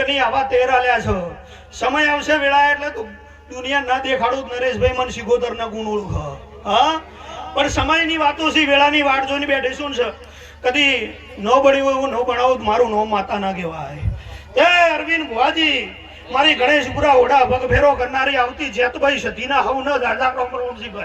એકની આવા 13 આલ્યા છો. સમય આવશે વેળા એટલે તો દુનિયા ના દેખાડું નરેશભાઈ મને સિગોતર ના ગુણ ઓળખ. હા, પણ સમયની વાતો છે, વેળાની વાટ જોઈને બેઠીશું છે. કદી ન બળ્યું એવું ન બનાવું મારું નો માતા ના કહેવાય. એ અરવિંદ ભુવાજી, મારી ગણેશપુરા ઓઢા પગ ફેરો કરનારી આવતી જેતભાઈ સતીના હવ ન દાદા પ્રભુ પ્રભુ.